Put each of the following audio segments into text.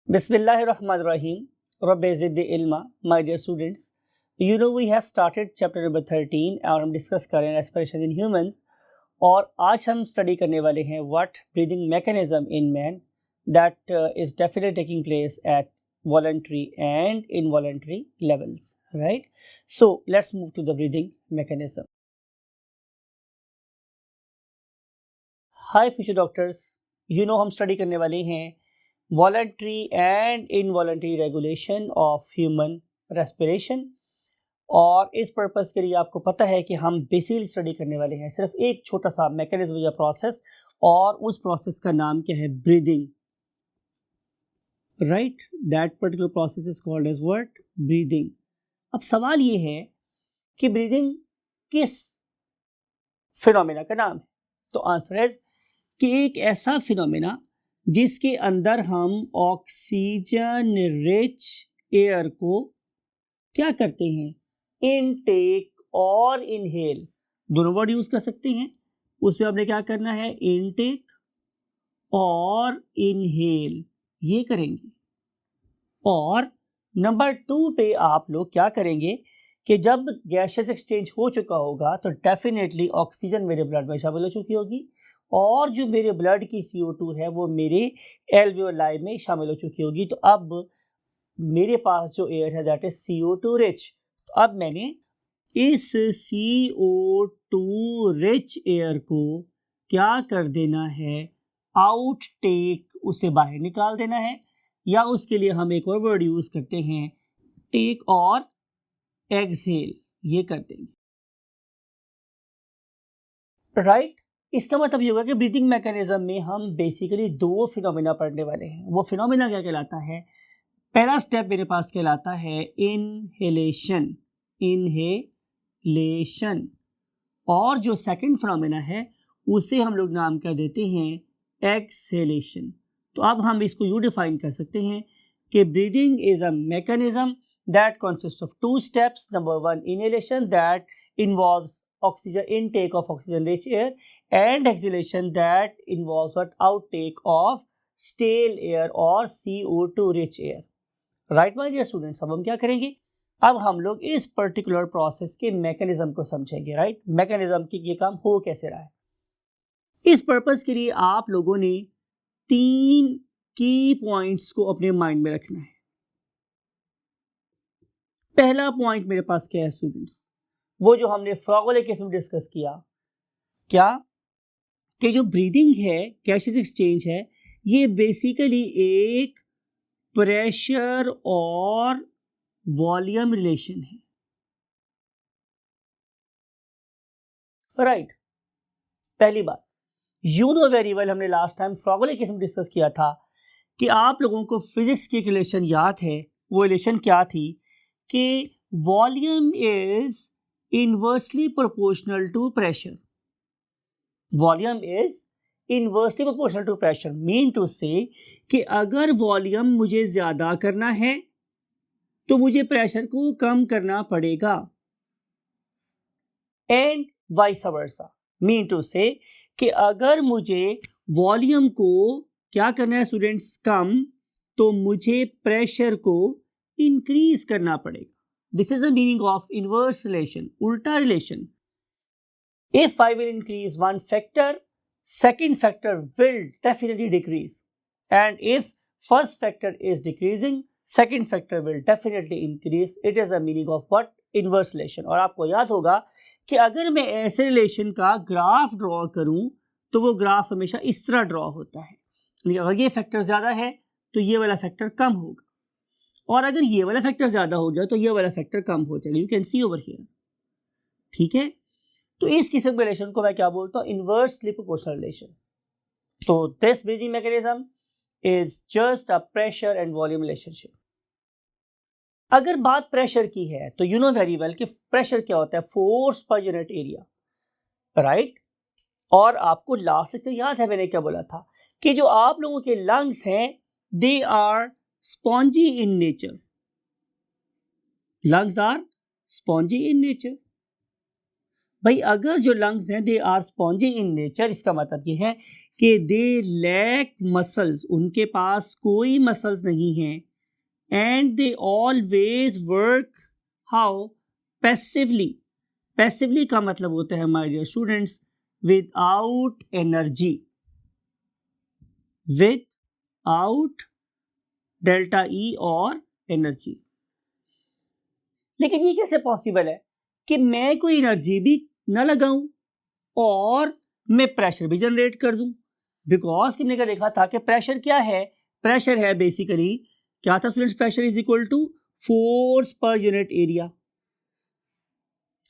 Bismillahirrahmanirrahim. Rabbi zidni ilma. My dear students, we have started chapter number 13 और हम discuss कर रहे हैं respiration in humans और आज हम स्टडी करने वाले हैं what breathing mechanism in man that is definitely taking place at voluntary and involuntary levels, right? So let's move to the breathing mechanism. Hi future doctors, हम स्टडी करने वाले हैं voluntary and involuntary regulation of human respiration और इस purpose के लिए आपको पता है कि हम बेसिकली स्टडी करने वाले हैं सिर्फ एक छोटा सा मैकेनिज्म या प्रोसेस और उस प्रोसेस का नाम क्या है? Breathing, right? That particular process is called as what? Breathing. अब सवाल ये है कि ब्रीदिंग किस फिनोमेना का नाम है? तो आंसर है कि एक ऐसा फिनोमेना जिसके अंदर हम ऑक्सीजन रिच एयर को क्या करते हैं? इनटेक और इनहेल, दोनों वर्ड यूज कर सकते हैं। उसमें आपने क्या करना है? इनटेक और इनहेल ये करेंगे। और नंबर 2 पे आप लोग क्या करेंगे कि जब गैसेस एक्सचेंज हो चुका होगा तो डेफिनेटली ऑक्सीजन मेरे ब्लड में शामिल हो चुकी होगी और जो मेरे ब्लड की CO2 है वो मेरे एल्वियोलाई में शामिल हो चुकी होगी। तो अब मेरे पास जो एयर है दैट इज CO2 रिच। तो अब मैंने इस CO2 रिच एयर को क्या कर देना है? आउट टेक, उसे बाहर निकाल देना है, या उसके लिए हम एक और वर्ड यूज करते हैं टेक और एक्सहेल, ये कर देंगे, राइट? इसका मतलब ये होगा कि ब्रीथिंग मैकेनिज्म में हम बेसिकली 2 फिनोमेना पढ़ने वाले हैं। वो फिनोमेना क्या कहलाता है? पहला स्टेप मेरे पास कहलाता है इनहेलेशन, इनहेलेशन, और जो सेकंड फिनोमेना है उसे हम लोग नाम कर देते हैं एक्सहेलेशन। तो अब हम इसको यूं डिफाइन कर सकते हैं कि breathing is a mechanism that consist of 2 steps. Number 1 inhalation that involves oxygen intake of oxygen rich air and exhalation that involves what? Outtake of stale air or CO2 rich air, right my dear students? अब हम क्या करेंगे? अब हम लोग इस particular process के mechanism को समझेंगे, राइट? मैकेनिज्म की ये काम हो कैसे रहा है। इस पर्पस के लिए आप लोगों ने 3 की पॉइंट्स को अपने माइंड में रखना है। पहला पॉइंट मेरे पास क्या है स्टूडेंट्स? वो जो हमने फ्रॉगोले केस में डिस्कस किया, क्या कि जो ब्रीदिंग है, गैसेस एक्सचेंज है, ये बेसिकली एक प्रेशर और वॉल्यूम रिलेशन है, राइट? पहली बात, वेरी वेल, हमने लास्ट टाइम फ्रॉगोले केस में डिस्कस किया था कि आप लोगों को फिजिक्स की एक रिलेशन याद है। वो रिलेशन क्या थी कि volume is inversely proportional to pressure. Volume is inversely proportional to pressure. Mean to say कि अगर वॉल्यूम मुझे ज्यादा करना है तो मुझे प्रेशर को कम करना पड़ेगा, and vice versa. Mean to say कि अगर मुझे वॉल्यूम को क्या करना है स्टूडेंट्स? कम, तो मुझे प्रेशर को इंक्रीज करना पड़ेगा। This is the meaning of inverse relation, ulta relation. If I will increase one factor, second factor will definitely decrease. And if first factor is decreasing, second factor will definitely increase. It is the meaning of what? Inverse relation. और आपको याद होगा कि अगर मैं ऐसे relation का graph draw करूं तो वो ग्राफ हमेशा इस तरह ड्रॉ होता है। अगर ये फैक्टर ज्यादा है तो ये वाला फैक्टर कम होगा, और अगर ये वाला फैक्टर ज्यादा हो गया तो ये वाला फैक्टर कम हो जाएगा। You can see over here, ठीक है? तो इस किस्म के रिलेशन को मैं क्या बोलता हूं? Inversely proportional relation. तो this breathing mechanism is just a pressure and volume relationship. अगर बात प्रेशर की है तो वेरी वेल कि प्रेशर क्या होता है? Force per unit area, right? और आपको लास्ट से याद है मैंने क्या बोला था कि जो आप लोगों के लंग्स हैं they are spongy in nature. Lungs are spongy in nature. भाई अगर जो लंग्स हैं they are spongy in nature, इसका मतलब ये है कि दे लैक मसल्स, उनके पास कोई मसल्स नहीं हैं, and they always work how passively. Passively का मतलब होता है my dear students without energy, without delta E और एनर्जी। लेकिन ये कैसे पॉसिबल है कि मैं कोई एनर्जी भी न लगाऊं और मैं प्रेशर भी जनरेट कर दूं? बिकॉज हमने क्या देखा था कि प्रेशर क्या है? प्रेशर है बेसिकली, क्या था students? Pressure is equal to force per unit area.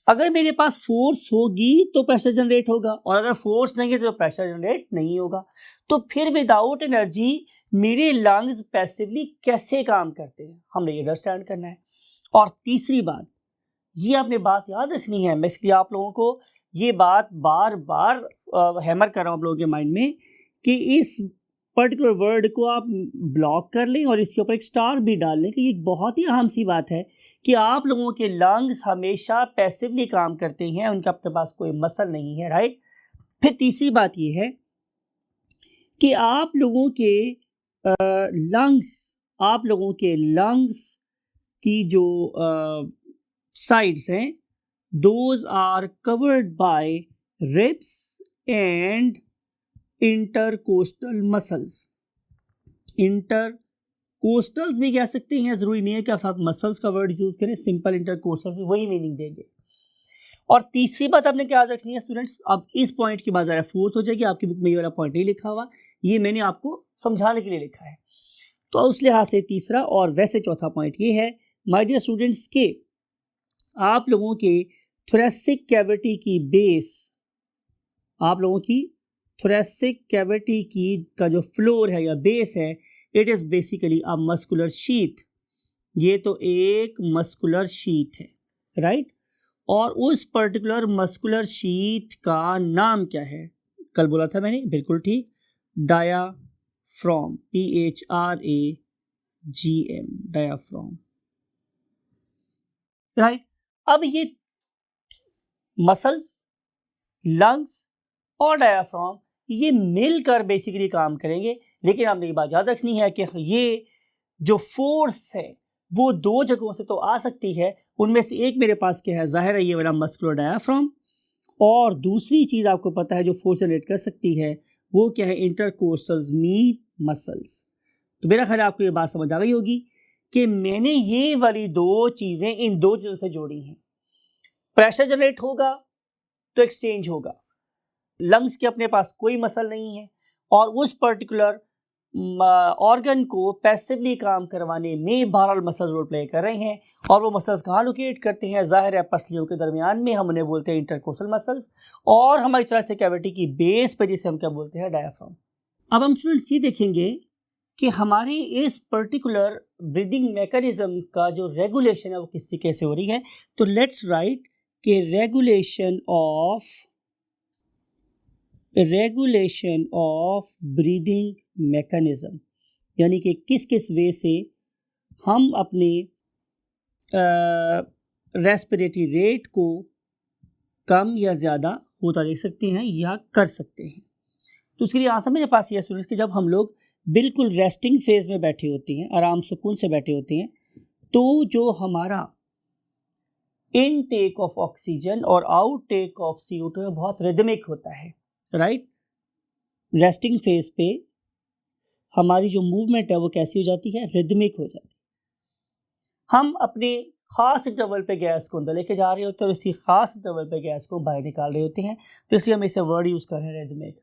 अगर मेरे पास फोर्स होगी तो प्रेशर जनरेट होगा, और अगर फोर्स नहीं है तो प्रेशर जनरेट नहीं होगा। तो फिर विदाउट एनर्जी मेरे लंग्स पैसिवली कैसे काम करते हैं, हमने ये अंडरस्टैंड करना है। और तीसरी बात, ये आपने बात याद रखनी है, मैं इसलिए आप लोगों को ये बात बार बार हैमर कर रहा हूँ आप लोगों के माइंड में कि इस पर्टिकुलर वर्ड को आप ब्लॉक कर लें और इसके ऊपर एक स्टार भी डाल लें कि ये बहुत ही अहम सी बात है कि आप लोगों के लंग्स हमेशा पैसिवली काम करते हैं, उनके अपने पास कोई मसल नहीं है, राइट। फिर तीसरी बात ये है कि आप लोगों के लंग्स की जो साइड्स हैं, those are covered by ribs and intercostal muscles. Intercostals भी कह सकते हैं, जरूरी नहीं है कि आप मसल्स का वर्ड यूज करें, सिंपल इंटरकोस्टल्स भी वही मीनिंग देंगे। और तीसरी बात आपने क्या याद रखनी है स्टूडेंट्स, अब इस पॉइंट की बात ज़रा फोर्थ हो जाएगी, आपकी बुक में ये वाला पॉइंट नहीं लिखा हुआ, ये मैंने आपको समझाने के लिए लिखा है। तो उस लिहाज से तीसरा और वैसे चौथा पॉइंट ये है माय डियर स्टूडेंट्स के आप लोगों के थोरेसिक कैविटी की बेस, आप लोगों की थोरेसिक कैविटी की का जो फ्लोर है या बेस है, it is basically a muscular sheath. ये तो एक मस्कुलर शीथ है, राइट। और उस पर्टिकुलर मस्कुलर शीथ का नाम क्या है? कल बोला था मैंने, बिल्कुल ठीक, डायाफ्राम, PHRAGM, डायाफ्राम, राइट। अब ये मसल्स, लंग्स और डायाफ्राम ये मिलकर बेसिकली काम करेंगे, लेकिन आपने ये बात याद रखनी है कि ये जो फोर्स है वो दो जगहों से तो आ सकती है, उनमें से एक मेरे पास क्या है, जाहिर है ये वाला मस्कुलर डायाफ्राम, और दूसरी चीज़ आपको पता है जो फोर्स जनरेट कर सकती है वो क्या है, इंटरकोस्टल्स मीट मसल्स। तो मेरा ख्याल आपको ये बात समझ आ गई होगी कि मैंने ये वाली दो चीज़ें इन दो चीज़ों से जोड़ी हैं। प्रेशर जनरेट होगा तो एक्सचेंज होगा, लंग्स के अपने पास कोई मसल नहीं है और उस पर्टिकुलर ऑर्गन को पैसिवली काम करवाने में बहरहाल मसल्स रोल प्ले कर रहे हैं, और वो मसल्स कहाँ लोकेट करते हैं, जाहिर है पसलियों के दरमियान में, हम उन्हें बोलते हैं इंटरकोस्टल मसल्स, और हमारी तरह से कैविटी की बेस पर जिसे हम क्या बोलते हैं, डायाफ्राम। अब हम स्टूडेंट्स ये देखेंगे कि हमारे इस पर्टिकुलर ब्रीदिंग मैकेनिज्म का जो रेगुलेशन है वो किस तरीके से हो रही है। तो लेट्स राइट कि रेगुलेशन ऑफ ब्रीदिंग मैकेनिज्म, यानी कि किस किस वे से हम अपने रेस्पिरेटरी रेट को कम या ज़्यादा होता देख सकते हैं या कर सकते हैं। तो उसके लिए आंसर मेरे पास ये स्टूडेंट्स कि जब हम लोग बिल्कुल रेस्टिंग फेज में बैठे होते हैं, आराम सुकून से बैठे होते हैं, तो जो हमारा इनटेक ऑफ ऑक्सीजन और आउटटेक ऑफ CO2 है बहुत रिदमिक होता है, राइट। रेस्टिंग फेज पे हमारी जो मूवमेंट है वो कैसी हो जाती है, रिदमिक हो जाती है। हम अपने खास इंटरवल पे गैस को अंदर लेके जा रहे होते हैं और इसी खास इंटरवल पे गैस को बाहर निकाल रहे होते हैं, तो इसलिए हम इसे वर्ड यूज़ कर रहे हैं रिदमिक।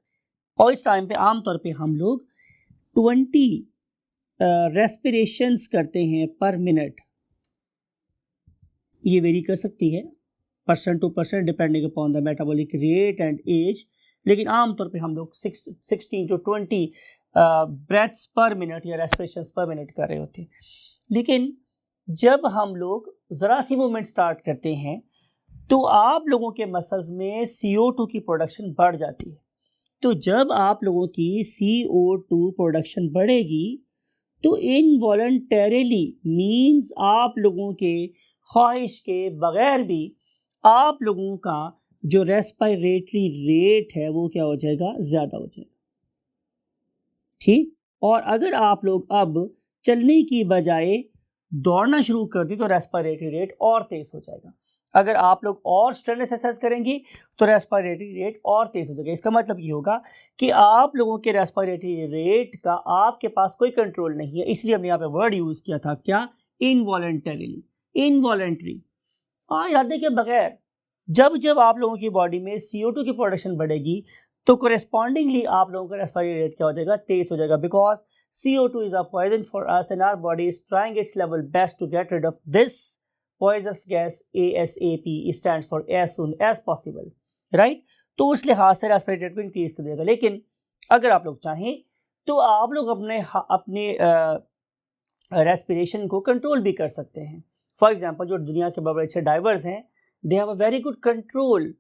और इस टाइम पे आमतौर पे हम लोग 20 रेस्पिरेशंस करते हैं पर मिनट। ये वेरी कर सकती है person to person depending upon the metabolic rate and age, लेकिन आमतौर पे हम लोग 16 to 20 ब्रेथ्स पर मिनट या रेस्पिरेशंस पर मिनट कर रहे होते हैं। लेकिन जब हम लोग ज़रा सी मूवमेंट स्टार्ट करते हैं तो आप लोगों के मसल्स में CO2 की प्रोडक्शन बढ़ जाती है। तो जब आप लोगों की CO2 प्रोडक्शन बढ़ेगी तो इनवॉलंटरीली मीन्स आप लोगों के ख्वाहिश के बगैर भी आप लोगों का जो रेस्पिरेटरी रेट है वो क्या हो जाएगा, ज़्यादा हो जाएगा। ठीक, और अगर आप लोग अब चलने की बजाय दौड़ना शुरू कर दी तो रेस्पिरेटरी रेट और तेज हो जाएगा। अगर आप लोग और स्ट्रेन एक्सरसाइज करेंगे तो रेस्पिरेटरी रेट और तेज हो जाएगा। इसका मतलब ये होगा कि आप लोगों के रेस्पिरेटरी रेट का आपके पास कोई कंट्रोल नहीं है, इसलिए हमने यहाँ पे वर्ड यूज किया था क्या, इनवॉलेंटरीली, इनवॉलेंटरी। इरादे के बगैर जब जब आप लोगों की बॉडी में CO2 की प्रोडक्शन बढ़ेगी तो कोरेस्पॉन्डिंगली आप लोगों का रेस्पिरेटरी रेट क्या हो जाएगा, तेज हो जाएगा, because CO2 is a poison for us and our body is trying its level best to get rid of this poisonous gas ASAP, stands for as soon as possible, right? तो उस लिहाज से respiratory rate को increase कर देगा। लेकिन अगर आप लोग चाहें तो आप लोग अपने रेस्पिरेशन को कंट्रोल भी कर सकते हैं। फॉर एग्जाम्पल जो दुनिया के बड़े अच्छे डाइवर्स हैं, they have a very good control,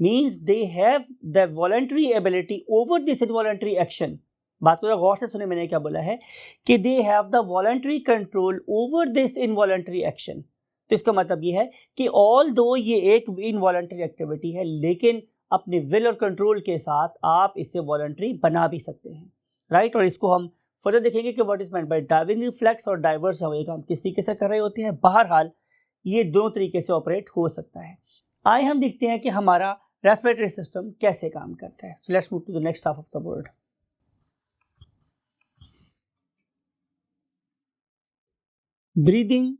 means they have the voluntary ability over this involuntary action. बात को गौर से सुने, मैंने क्या बोला है कि they have the voluntary control over this involuntary action. तो इसका मतलब ये है कि ऑल दो ये एक इनवॉलंटरी एक्टिविटी है, लेकिन अपने विल और कंट्रोल के साथ आप इसे वॉलंटरी बना भी सकते हैं, राइट? और इसको हम फर्दर देखेंगे कि what is meant by diving reflex और डाइवर्स हवाई काम किस तरीके से कर रहे होते हैं। बहरहाल ये दोनों तरीके से ऑपरेट हो सकता है। आइए हम देखते हैं कि हमारा रेस्पिरेटरी सिस्टम कैसे काम करता है। So let's move to the next half of the word. Breathing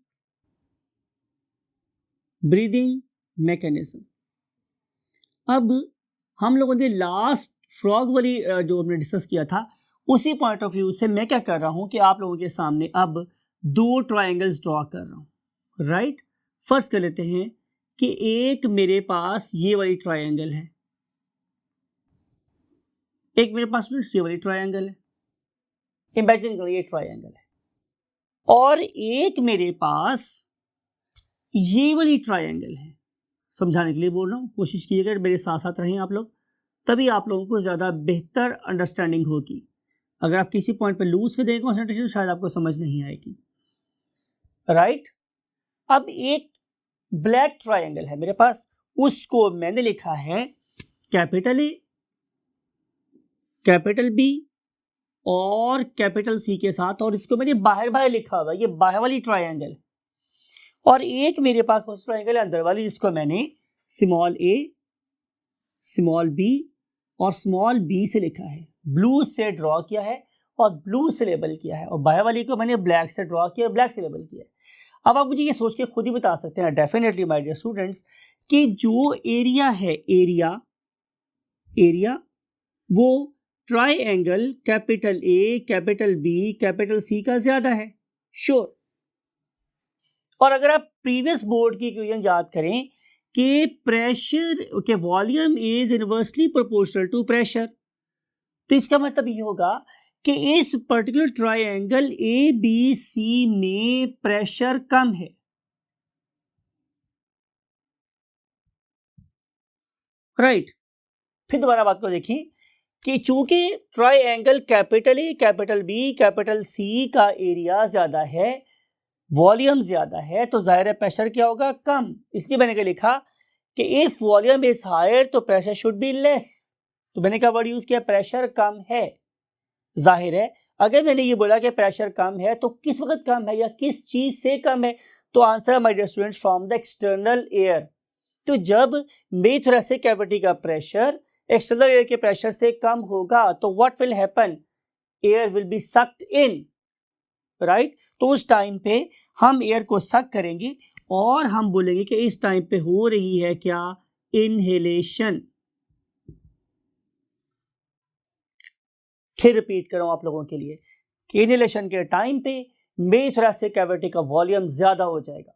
mechanism. अब हम लोगों ने लास्ट फ्रॉग वाली जो हमने डिस्कस किया था उसी पॉइंट ऑफ व्यू से मैं क्या कर रहा हूं कि आप लोगों के सामने अब दो ट्रायंगल्स ड्रॉ कर रहा हूं, राइट? फर्स्ट कर लेते हैं कि एक मेरे पास ये वाली ट्रायंगल है, एक मेरे पास ये वाली ट्रायंगल है, इमेजिन करो ये ट्रायंगल है, और एक मेरे पास ये वाली ट्रायंगल है। समझाने के लिए बोल रहा हूँ, कोशिश कीजिएगा मेरे साथ साथ रहें आप लोग, तभी आप लोगों को ज़्यादा बेहतर अंडरस्टैंडिंग होगी। अगर आप किसी पॉइंट पर लूज कर देंगे कॉन्सेंट्रेशन, शायद आपको समझ नहीं आएगी, राइट? अब एक ब्लैक ट्रायंगल है मेरे पास, उसको मैंने लिखा है कैपिटल ए, कैपिटल बी और कैपिटल सी के साथ, और इसको मैंने बाहर बाहर लिखा हुआ, ये बाहर वाली ट्रायंगल। और एक मेरे पास उस ट्रायंगल अंदर वाली जिसको मैंने स्मॉल ए, स्मॉल बी और स्मॉल बी से लिखा है, ब्लू से ड्रॉ किया है और ब्लू से लेबल किया है, और बाहर वाली को मैंने ब्लैक से ड्रॉ किया और ब्लैक से लेबल किया है। अब आप मुझे ये सोच के खुद ही बता सकते हैं डेफिनेटली माय डियर स्टूडेंट्स कि जो एरिया है, एरिया वो triangle capital A, capital B, capital C का ज्यादा है, श्योर। और अगर आप प्रीवियस बोर्ड की इक्वेशन याद करें कि प्रेशर के volume is inversely proportional to pressure, तो इसका मतलब ये होगा कि इस particular triangle A B C में प्रेशर कम है, राइट? फिर दोबारा बात को देखिए कि चूंकि triangle capital A, capital B, capital C का एरिया ज्यादा है, वॉल्यूम ज्यादा है, तो जाहिर है प्रेशर क्या होगा, कम। इसलिए मैंने क्या लिखा कि इफ वॉल्यूम इज हायर तो प्रेशर शुड बी लेस, तो मैंने क्या वर्ड यूज किया, प्रेशर कम है। जाहिर है अगर मैंने ये बोला कि प्रेशर कम है तो किस वक्त कम है या किस चीज से कम है, तो answer my dear students from the external air. तो जब मेरी थोरेसिक कैविटी का प्रेशर एक्सटर्नल एयर के प्रेशर से कम होगा तो what will happen, air will be sucked in, right? तो उस टाइम पे हम एयर को सक करेंगे और हम बोलेंगे कि इस टाइम पे हो रही है क्या, इनहेलेशन। फिर रिपीट कर रहा हूं आप लोगों के लिए कि इनहेलेशन के टाइम पे मेरी थोरेसिक कैविटी का वॉल्यूम ज्यादा हो जाएगा।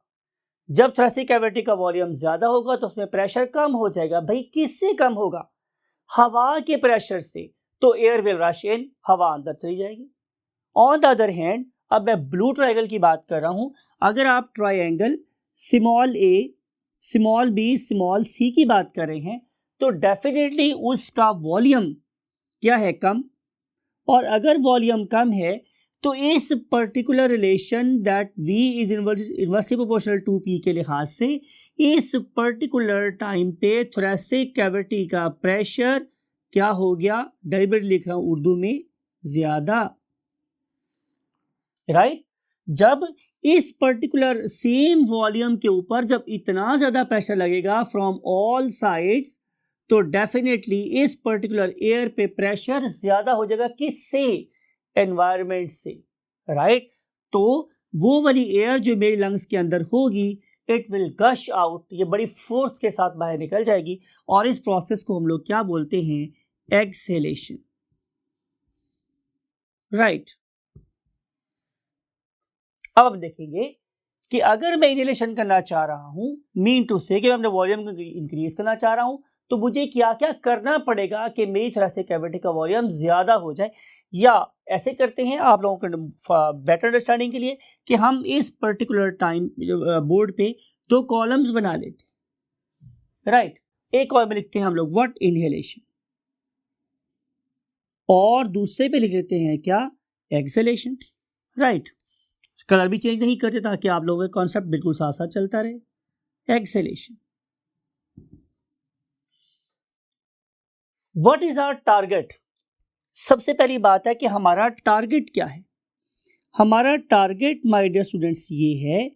जब थोरेसिक कैविटी का वॉल्यूम ज्यादा होगा तो उसमें प्रेशर कम हो जाएगा। भाई किससे कम होगा, हवा के प्रेशर से, तो एयर विल रश इन, हवा अंदर चली जाएगी। ऑन द अदर हैंड अब मैं ब्लू ट्रायंगल की बात कर रहा हूं, अगर आप triangle small A, small B, small सी की बात कर रहे हैं तो डेफिनेटली उसका वॉल्यूम क्या है, कम। और अगर वॉल्यूम कम है तो इस particular relation that V is inversely proportional to P के लिहाज से इस पर्टिकुलर टाइम पे थोरेसिक कैविटी का प्रेशर क्या हो गया, डेरिवेटिव लिख रहा हूं उर्दू में, ज्यादा, राइट। जब इस पर्टिकुलर सेम वॉल्यूम के ऊपर जब इतना ज्यादा प्रेशर लगेगा फ्रॉम ऑल साइड्स, तो डेफिनेटली इस पर्टिकुलर एयर पे प्रेशर ज्यादा हो जाएगा, किससे, एनवायरमेंट से, राइट। तो वो वाली एयर जो मेरे लंग्स के अंदर होगी, इट विल गश आउट, ये बड़ी फोर्स के साथ बाहर निकल जाएगी, और इस प्रोसेस को हम लोग क्या बोलते हैं, एक्सहेलेशन, राइट। अब हम देखेंगे कि अगर मैं इनहेलेशन करना चाह रहा हूं, मीन टू से कि मैं अपने वॉल्यूम को इंक्रीज करना चाह रहा हूं, तो मुझे क्या क्या करना पड़ेगा कि मेरी थोरेसिक कैविटी का वॉल्यूम ज्यादा हो जाए। या ऐसे करते हैं आप लोगों को बेटर अंडरस्टैंडिंग के लिए कि हम इस पर्टिकुलर टाइम बोर्ड पे दो कॉलम्स बना लेते हैं, राइट। एक कॉलम में लिखते हैं हम लोग व्हाट, इनहेलेशन, और दूसरे पे लिख लेते हैं क्या, एक्सहेलेशन, राइट। कलर भी चेंज नहीं करते ताकि आप लोगों का कॉन्सेप्ट बिल्कुल साथ साथ चलता रहे। Exhalation, what is our target. सबसे पहली बात है कि हमारा टारगेट क्या है। हमारा टारगेट माय डियर स्टूडेंट्स ये है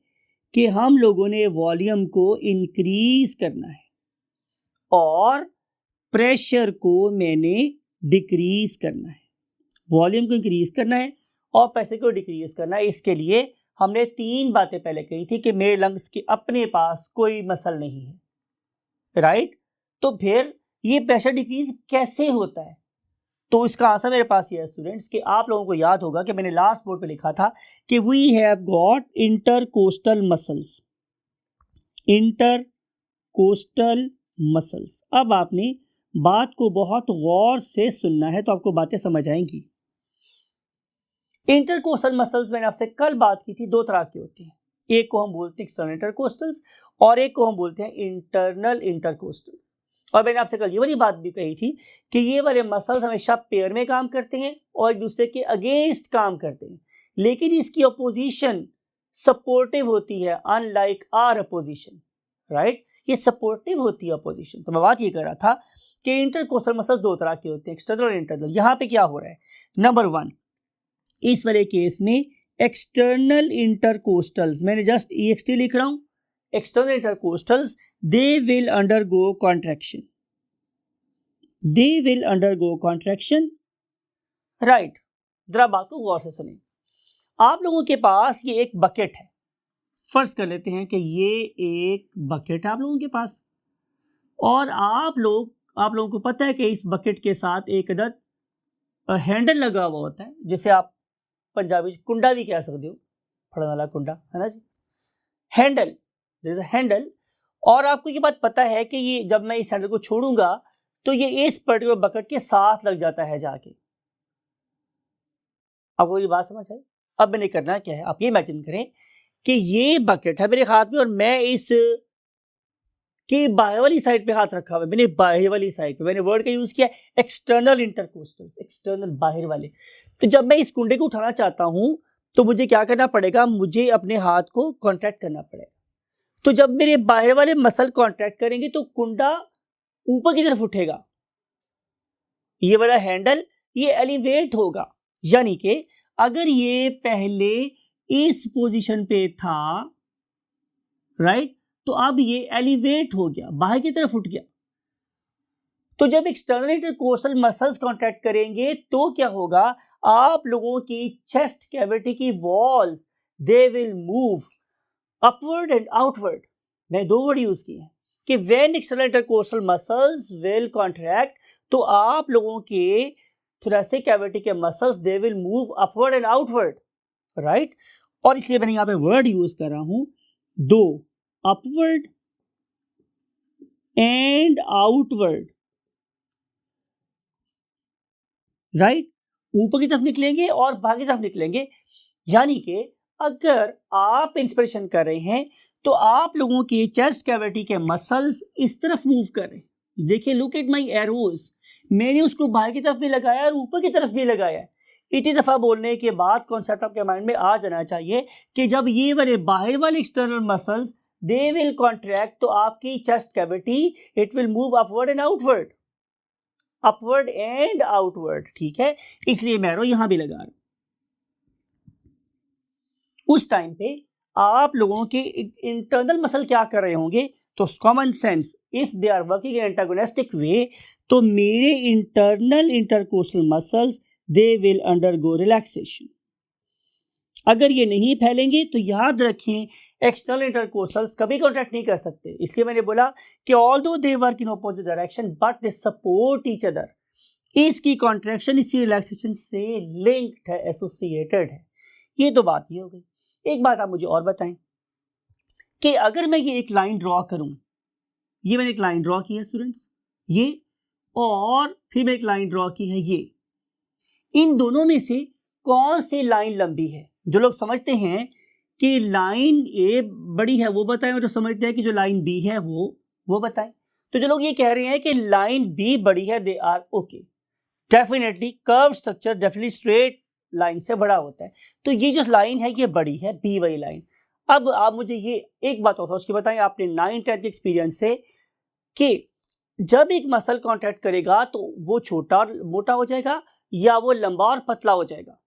कि हम लोगों ने वॉल्यूम को इंक्रीज करना है और प्रेशर को मैंने डिक्रीज करना है। वॉल्यूम को इंक्रीज करना है और प्रेशर को डिक्रीज करना है। इसके लिए हमने तीन बातें पहले कही थी कि मेरे लंग्स के अपने पास कोई मसल नहीं है, राइट। तो फिर ये प्रेशर डिक्रीज कैसे होता है, तो इसका आंसर मेरे पास ये है स्टूडेंट्स कि आप लोगों को याद होगा कि मैंने लास्ट बोर्ड पे लिखा था कि we have got intercostal muscles, intercostal muscles. अब आपने बात को बहुत गौर से सुनना है तो आपको बातें समझ आएंगी। इंटरकोस्टल मसल्स मैंने आपसे कल बात की थी, दो तरह के होते हैं, एक को हम बोलते हैं एक्सटर्नल इंटरकोस्टल्स और एक को हम बोलते हैं इंटरनल इंटरकोस्टल्स। और मैंने आपसे कल ये वाली बात भी कही थी कि ये वाले मसल्स हमेशा पेयर में काम करते हैं और एक दूसरे के अगेंस्ट काम करते हैं, लेकिन इसकी अपोजिशन सपोर्टिव होती है, अनलाइक आर अपोजिशन, राइट। ये सपोर्टिव होती है अपोजिशन। तो मैं बात ये कर रहा था कि इंटरकोस्टल मसल्स दो तरह के होते हैं, एक्सटर्नल और इंटरनल। यहाँ पे क्या हो रहा है, नंबर वन, इस वाले केस में एक्सटर्नल इंटरकोस्टल्स, मैंने जस्ट EXT लिख रहा हूं, external intercostals they will undergo contraction, they will undergo contraction, right. जरा बात को गौर से सुनिए। आप लोगों के पास ये एक बकेट है, फर्ज कर लेते हैं कि ये एक बकेट है आप लोगों के पास, और आप लोगों को पता है कि इस बकेट के साथ एक अदद हैंडल लगा हुआ होता है, जिसे आप पंजाबी कुंडा भी कह सकते हो, फड़न वाला कुंडा, है ना जी, हैंडल, हैंडल। और आपको ये बात पता है कि ये जब मैं इस हैंडल को छोड़ूंगा तो ये इस पर्टिकुलर बकेट के साथ लग जाता है जाके। आपको ये बात समझ आई। अब मैंने करना क्या है, आप ये इमेजिन करें कि ये बकेट है मेरे हाथ में और मैं इस के बाहर वाली साइड पे हाथ रखा हुआ है, मैंने बाहर वाली साइड पे, मैंने वर्ड का यूज किया एक्सटर्नल इंटरकोस्टल, एक्सटर्नल बाहर वाले। तो जब मैं इस कुंडे को उठाना चाहता हूं तो मुझे क्या करना पड़ेगा, मुझे अपने हाथ को कॉन्ट्रैक्ट करना पड़ेगा। तो जब मेरे बाहर वाले मसल कॉन्ट्रैक्ट करेंगे तो कुंडा ऊपर की तरफ उठेगा, ये वाला हैंडल ये एलिवेट होगा, यानी कि अगर ये पहले इस पोजीशन पे था, राइट, तो अब ये एलिवेट हो गया, बाहर की तरफ उठ गया। तो जब एक्सटर्नल इंटरकोस्टल मसल्स कॉन्ट्रैक्ट करेंगे तो क्या होगा, आप लोगों की चेस्ट कैविटी की walls they will move upward and outward. मैं दो वर्ड यूज किए हैं कि when external intercostal muscles will contract, तो आप लोगों के थोरेसिक कैविटी के muscles they will move upward and outward, right. और इसलिए मैंने यहां पे वर्ड यूज कर रहा हूं दो, अपवर्ड एंड आउटवर्ड, राइट। ऊपर की तरफ निकलेंगे और बाहर की तरफ निकलेंगे, यानी कि अगर आप इंस्पिरेशन कर रहे हैं तो आप लोगों की चेस्ट कैविटी के मसल्स इस तरफ मूव कर रहे हैं। देखिए, लुक एट माय एरोज, मैंने उसको बाहर की तरफ भी लगाया और ऊपर की तरफ भी लगाया है। इतनी दफ़ा बोलने के बाद कॉन्सेप्ट आपके माइंड में आ जाना चाहिए कि जब ये वाले बाहर वाले external muscles they will contract, तो आपकी chest cavity it will move upward and outward, upward and outward, ठीक है। इसलिए मैं एरो यहां भी लगा रहा हूं। उस टाइम पे आप लोगों के इंटरनल मसल क्या कर रहे होंगे, तो common sense, if they are working in antagonistic way, तो मेरे internal intercostal muscles they will undergo relaxation. अगर ये नहीं फैलेंगे तो याद रखें एक्सटर्नल इंटरकोस्टल्स कभी कॉन्ट्रैक्ट नहीं कर सकते। इसलिए मैंने बोला कि although they work in opposite direction but they support each other. इसकी कॉन्ट्रैक्शन इसी रिलैक्सेशन से लिंक्ड है, एसोसिएटेड है। ये तो बात ही हो गई। एक बात आप मुझे और बताएं कि अगर मैं ये एक लाइन ड्रॉ करूं, ये मैंने एक लाइन ड्रॉ की है स्टूडेंट्स, ये, और फिर मैं एक लाइन ड्रॉ की है ये, इन दोनों में से कौन सी लाइन लंबी है? जो लोग समझते हैं कि लाइन ए बड़ी है वो बताएं, और जो समझते हैं कि जो लाइन बी है वो बताएं। तो जो लोग ये कह रहे हैं कि लाइन बी बड़ी है, they are okay. Definitely curve structure definitely straight line से बड़ा होता है, तो ये जो लाइन है ये बड़ी है, बी वाली लाइन। अब आप मुझे ये एक बात और सोच के बताएं आपने 9th-10th एक्सपीरियंस से कि जब एक मसल कॉन्ट्रैक्ट करेगा तो वो छोटा और मोटा हो जाएगा या वो लंबा और पतला हो जाएगा,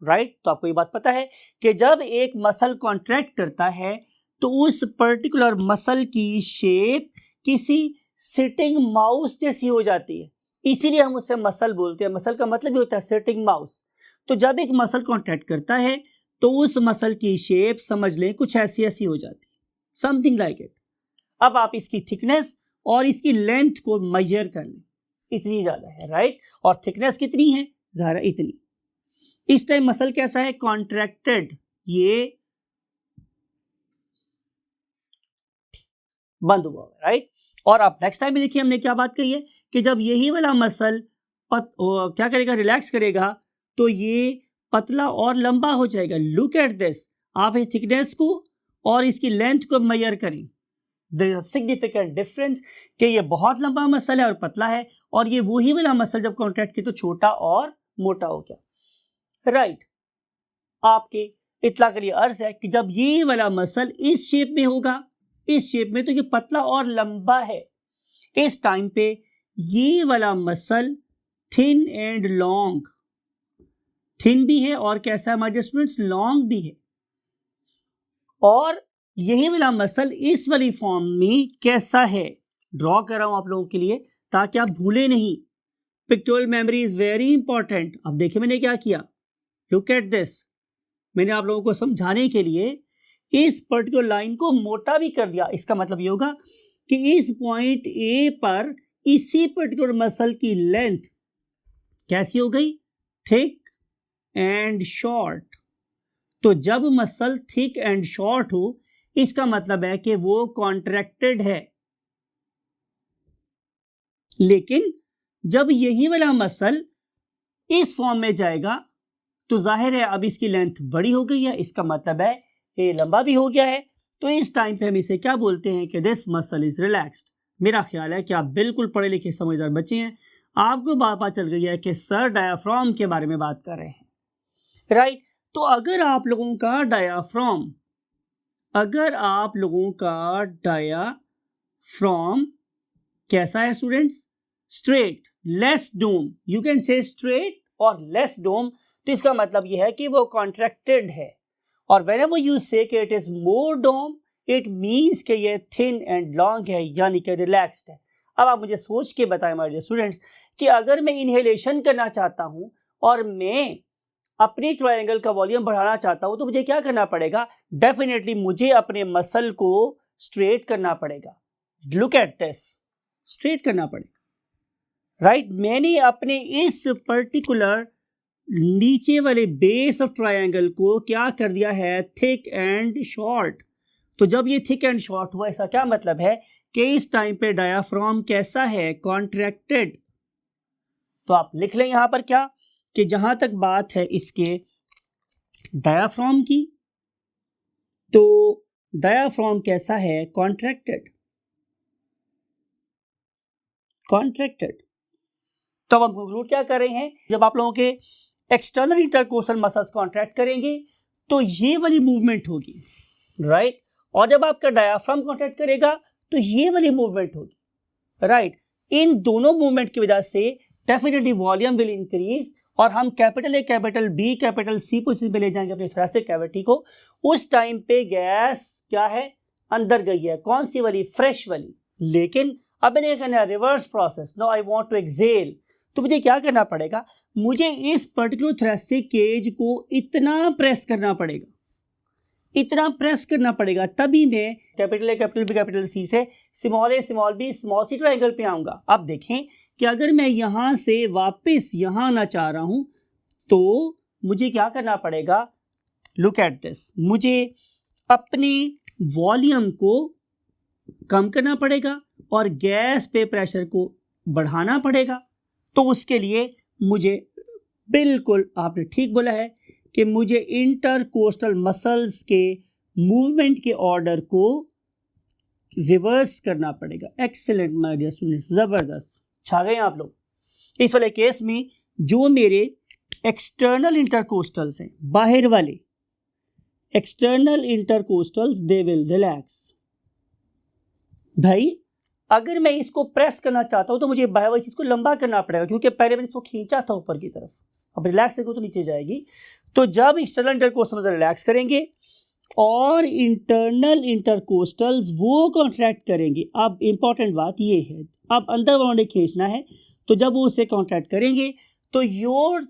राइट? तो आपको ये बात पता है कि जब एक मसल कॉन्ट्रैक्ट करता है तो उस पर्टिकुलर मसल की शेप किसी सिटिंग माउस जैसी हो जाती है, इसीलिए हम उसे मसल बोलते हैं। मसल का मतलब ही होता है सिटिंग माउस। तो जब एक मसल कॉन्ट्रैक्ट करता है तो उस मसल की शेप समझ लें कुछ ऐसी ऐसी हो जाती है, समथिंग लाइक इट। अब आप इसकी थिकनेस और इसकी लेंथ को मेजर कर लें, इतनी ज्यादा है, राइट? और थिकनेस कितनी है? ज़रा इतनी। इस टाइम मसल कैसा है? कॉन्ट्रैक्टेड, ये बंद हुआ है, राइट? और अब नेक्स्ट टाइम में देखिए हमने क्या बात कही है कि जब यही वाला मसल क्या करेगा? रिलैक्स करेगा, तो ये पतला और लंबा हो जाएगा। लुक एट दिस, आप इस थिकनेस को और इसकी लेंथ को मेजर करें, there is a significant difference कि ये बहुत लंबा मसल है और पतला है, और ये वही वाला मसल जब कॉन्ट्रैक्ट किया तो छोटा और मोटा हो गया, राइट? आपके इतना के लिए अर्ज है कि जब ये वाला मसल इस शेप में होगा, इस शेप में, तो ये पतला और लंबा है। इस टाइम पे ये वाला muscle thin and long, thin भी है और कैसा है हमारे स्टूडेंट्स? लॉन्ग भी है। और यही वाला मसल इस वाली फॉर्म में कैसा है? ड्रॉ कर रहा हूं आप लोगों के लिए ताकि आप भूले नहीं। Pictorial memory is very important. अब देखिए मैंने क्या किया, लुक एट दिस, मैंने आप लोगों को समझाने के लिए इस पर्टिकुलर लाइन को मोटा भी कर दिया। इसका मतलब ये होगा कि इस पॉइंट ए पर इसी पर्टिकुलर मसल की लेंथ कैसी हो गई? Thick and short. तो जब मसल थिक एंड शॉर्ट हो, इसका मतलब है कि वो कॉन्ट्रैक्टेड है। लेकिन जब यही वाला मसल इस फॉर्म में जाएगा तो जाहिर है अब इसकी लेंथ बड़ी हो गई है, इसका मतलब है ये लंबा भी हो गया है। तो इस टाइम पे हम इसे क्या बोलते हैं कि दिस मसल इज रिलैक्स्ड। मेरा ख्याल है कि आप बिल्कुल पढ़े लिखे समझदार बच्चे हैं, आपको बात पता चल गई है कि सर डायाफ्राम के बारे में बात कर रहे हैं, राइट? तो अगर आप लोगों का डायाफ्राम कैसा है students? Straight, less dome, you can say straight और लेस डोम, तो इसका मतलब यह है कि वो कॉन्ट्रैक्टेड है। और व्हेनेवर यू से कि it is more dome, it means कि ये थिन एंड लॉन्ग है, यानी कि रिलैक्स्ड है। अब आप मुझे सोच के बताएं हमारे स्टूडेंट्स कि अगर मैं इनहेलेशन करना चाहता हूं और मैं अपने ट्रायंगल का वॉल्यूम बढ़ाना चाहता हूं, तो मुझे क्या करना पड़ेगा? डेफिनेटली मुझे अपने मसल को स्ट्रेट करना पड़ेगा। लुक एट दिस, स्ट्रेट करना पड़ेगा, राइट? मैंने अपने इस पर्टिकुलर नीचे वाले बेस ऑफ ट्रायंगल को क्या कर दिया है? Thick and short. तो जब ये थिक एंड शॉर्ट हुआ, इसका क्या मतलब है कि इस टाइम पे डायाफ्राम कैसा है? कॉन्ट्रैक्टेड। तो आप लिख लें यहां पर क्या कि जहां तक बात है इसके डायाफ्राम की, तो डायाफ्राम कैसा है? कॉन्ट्रैक्टेड। तो अब हम कंक्लूड क्या कर रहे हैं? जब आप लोगों के एक्सटर्नल इंटरकोस्टल मसल्स कॉन्ट्रैक्ट करेंगे तो ये वाली मूवमेंट होगी, राइट। और जब आपका डायाफ्राम कॉन्ट्रैक्ट करेगा तो ये वाली मूवमेंट होगी, राइट। इन दोनों मूवमेंट की वजह से डेफिनेटली वॉल्यूम विल इंक्रीज और हम capital A, capital B, capital C position पे ले जाएंगे अपनी थोरेसिक कैविटी को। उस टाइम पे गैस क्या है, अंदर गई है, कौन सी वाली, फ्रेश वाली। लेकिन अब मैंने करना है reverse process, no I want to exhale, तो मुझे क्या करना पड़ेगा, मुझे इस पर्टिकुलर थोरेसिक केज को इतना प्रेस करना पड़ेगा, इतना प्रेस करना पड़ेगा, तभी मैं capital A, capital B, capital C से small A, small B, small C triangle पे आऊंगा। अब देखें कि अगर मैं यहां से वापस यहां आना चाह रहा हूं तो मुझे क्या करना पड़ेगा, लुक एट दिस, मुझे अपने वॉल्यूम को कम करना पड़ेगा और गैस पे प्रेशर को बढ़ाना पड़ेगा। तो उसके लिए मुझे, बिल्कुल आपने ठीक बोला है कि मुझे इंटरकोस्टल मसल्स के मूवमेंट के ऑर्डर को रिवर्स करना पड़ेगा। एक्सीलेंट माय डियर स्टूडेंट्स, जबरदस्त, छा गए आप लोग। इस वाले केस में जो मेरे एक्सटर्नल इंटरकोस्टल्स हैं, बाहर वाले external intercostals, they will relax. भाई अगर मैं इसको प्रेस करना चाहता हूं तो मुझे बाहर वाली चीज को लंबा करना पड़ेगा, क्योंकि पहले मैंने इसको खींचा था ऊपर की तरफ, अब रिलैक्स करेंगे तो नीचे जाएगी। तो जब एक्सटर्नल इंटरकोस्टल रिलैक्स करेंगे और इंटरनल इंटरकोस्टल्स वो कॉन्ट्रैक्ट करेंगे। अब इंपॉर्टेंट बात ये है, अब अंदर वाले खींचना है, तो जब वो उसे कॉन्ट्रैक्ट करेंगे तो your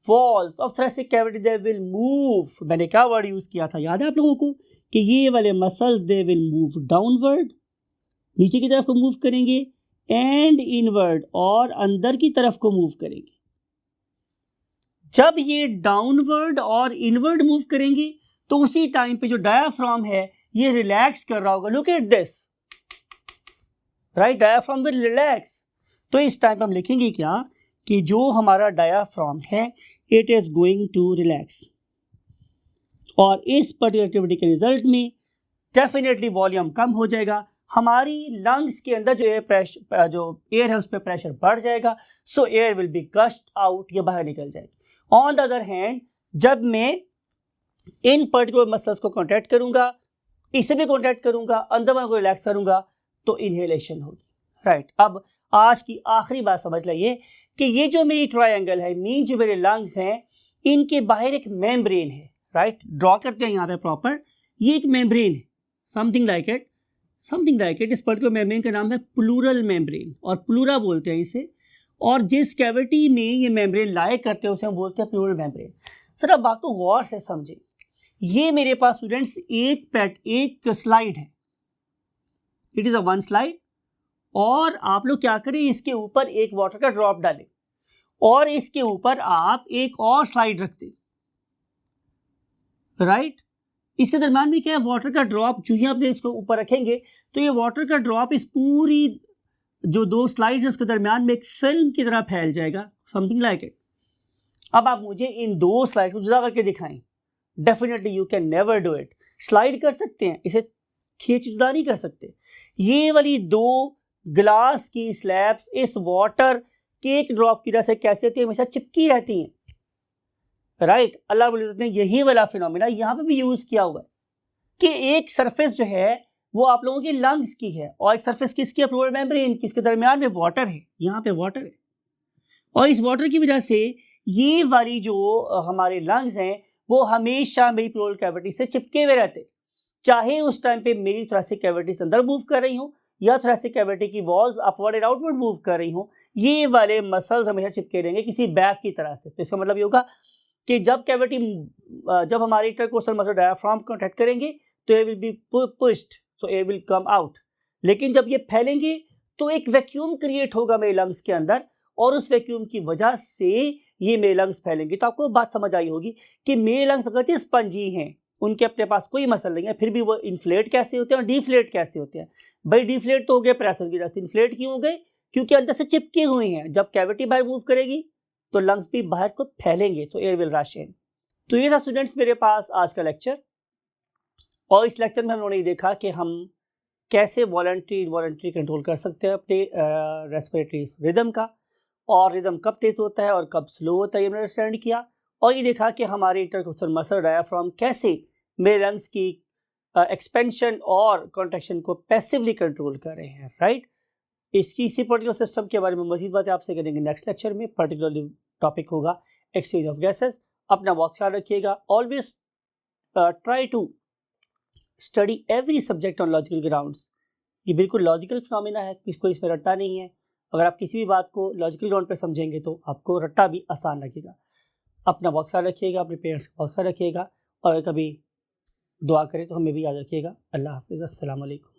walls of thoracic cavity they will move. मैंने क्या वर्ड यूज किया था, याद है आप लोगों को, कि ये वाले muscles they will move downward, नीचे की तरफ को मूव करेंगे, एंड इनवर्ड, और अंदर की तरफ को मूव करेंगे। जब ये डाउनवर्ड और इनवर्ड मूव करेंगे तो उसी टाइम पे जो डायाफ्राम है ये रिलैक्स कर रहा होगा। Look at this, right, diaphragm will relax. तो इस टाइम पे हम लिखेंगे क्या, कि जो हमारा डायाफ्राम है it is going to relax, और इस पर्टिकुलर एक्टिविटी के रिजल्ट में डेफिनेटली वॉल्यूम कम हो जाएगा, हमारी लंग्स के अंदर जो एयर है उस पर प्रेशर बढ़ जाएगा, so air will be gushed out, ये बाहर निकल जाएगी। ऑन द अदर हैंड जब मैं इन पर्टिकुलर मसल्स को कॉन्ट्रैक्ट करूंगा, इसे भी कॉन्ट्रैक्ट करूंगा, अंदर वाले को रिलैक्स करूंगा, तो इनहेलेशन होगी, राइट। अब आज की आखिरी बात समझ लाइए कि ये जो मेरी ट्रायंगल है, मीन जो मेरे लंग्स हैं, इनके बाहर एक मेम्ब्रेन है, राइट। ड्रॉ करते हैं यहाँ पे प्रॉपर, ये एक मेम्ब्रेन है, समथिंग लाइक इट। इस पर्टिकुलर मेम्ब्रेन का नाम है प्लूरल मेम्ब्रेन, और प्लूरा बोलते हैं इसे। और जिस कैविटी में ये मेम्ब्रेन लाए करते हैं उसे हम बोलते हैं प्लूरल मेम्ब्रेन। सर अब बात को गौर से समझें, ये मेरे पास स्टूडेंट्स एक स्लाइड है, it is a one slide, और आप लोग क्या करें, इसके ऊपर एक वाटर का ड्रॉप डालें और इसके ऊपर आप एक और स्लाइड रख दें, राइट। इसके दरम्यान में क्या है, वाटर का ड्रॉप, जो ही आप इसको ऊपर रखेंगे तो ये वाटर का ड्रॉप इस पूरी जो दो स्लाइड्स है उसके दरम्यान में एक फिल्म की तरह फैल जाएगा, समथिंग लाइक इट। अब आप मुझे इन दो स्लाइड को जुदा करके दिखाएं, definitely you can never do it. Slide कर सकते हैं, इसे खींच जुदा नहीं कर सकते। ये वाली दो ग्लास की स्लैब्स इस वाटर के एक ड्रॉप की तरह से कैसे होती है, हमेशा चिपकी रहती हैं, राइट। अल्लाह रब्बुल इज्जत ने यही वाला फिनोमेना यहाँ पे भी यूज किया हुआ है कि एक सरफेस जो है वो आप लोगों की लंग्स की है और एक सरफेस किसकी है, प्लूरल मेम्ब्रेन की, इसके दरमियान में वाटर है, यहाँ पे वाटर है, और इस वाटर की वजह से ये वाली जो हमारे लंग्स हैं वो हमेशा मेरी प्लूरल कैविटी से चिपके हुए रहते, चाहे उस टाइम पे मेरी थोरेसिक कैविटी से अंदर मूव कर रही हूँ या थोरेसिक कैविटी की walls upward and outward move कर रही हूँ, ये वाले मसल्स हमेशा चिपके रहेंगे किसी बैग की तरह से। तो इसका मतलब ये होगा कि जब हमारी इंटरकोस्टल मसल डायाफ्राम कॉन्ट्रैक्ट करेंगे तो air will be pushed, so air will come out. लेकिन जब ये फैलेंगे तो एक वैक्यूम क्रिएट होगा मेरे लंग्स के अंदर, और उस वैक्यूम की वजह से ये मेरे लंग्स फैलेंगे। तो आपको बात समझ आई होगी कि मेरे लंग्स अगर स्पंजी हैं, उनके अपने पास कोई मसल नहीं है, फिर भी वो इन्फ्लेट कैसे होते हैं और डिफ्लेट कैसे होते हैं। भाई डिफ्लेट तो हो गए प्रेशर की वजह से, इन्फ्लेट क्यों हो गए, क्योंकि अंदर से चिपके हुए हैं। जब कैविटी बाहर मूव करेगी तो लंग्स भी बाहर को फैलेंगे, तो एयर विल रश इन। तो ये था स्टूडेंट्स मेरे पास आज का लेक्चर, और इस लेक्चर में हम लोगों ने देखा कि हम कैसे वॉलंटरी कंट्रोल कर सकते हैं अपने रेस्पिरेटरी रिदम का, और रिदम कब तेज होता है और कब स्लो होता है, ये हमने अंडरस्टैंड किया। और ये देखा कि हमारे इंटरकोस्टल मसल डायाफ्राम कैसे मेरे लंग्स की एक्सपेंशन और कॉन्ट्रैक्शन को पैसिवली कंट्रोल कर रहे हैं, राइट। इसी पर्टिकुलर सिस्टम के बारे में मजीद बातें आपसे करेंगे नेक्स्ट लेक्चर में। पर्टिकुलरली टॉपिक होगा एक्सचेंज ऑफ गैसेस। अपना बहुत ख्याल रखिएगा। Always try to study every subject on logical grounds. ये बिल्कुल लॉजिकल फिनोमेना है, किसको इसमें रट्टा नहीं है। अगर आप किसी भी बात को लॉजिकल ग्राउंड पर समझेंगे तो आपको रट्टा भी आसान लगेगा। अपना बहुत ख्याल रखिएगा, अपने पेरेंट्स का बहुत ख्याल रखिएगा, और कभी दुआ करें तो हमें भी याद रखिएगा। अल्लाह हाफिज़, अस्सलाम वालेकुम।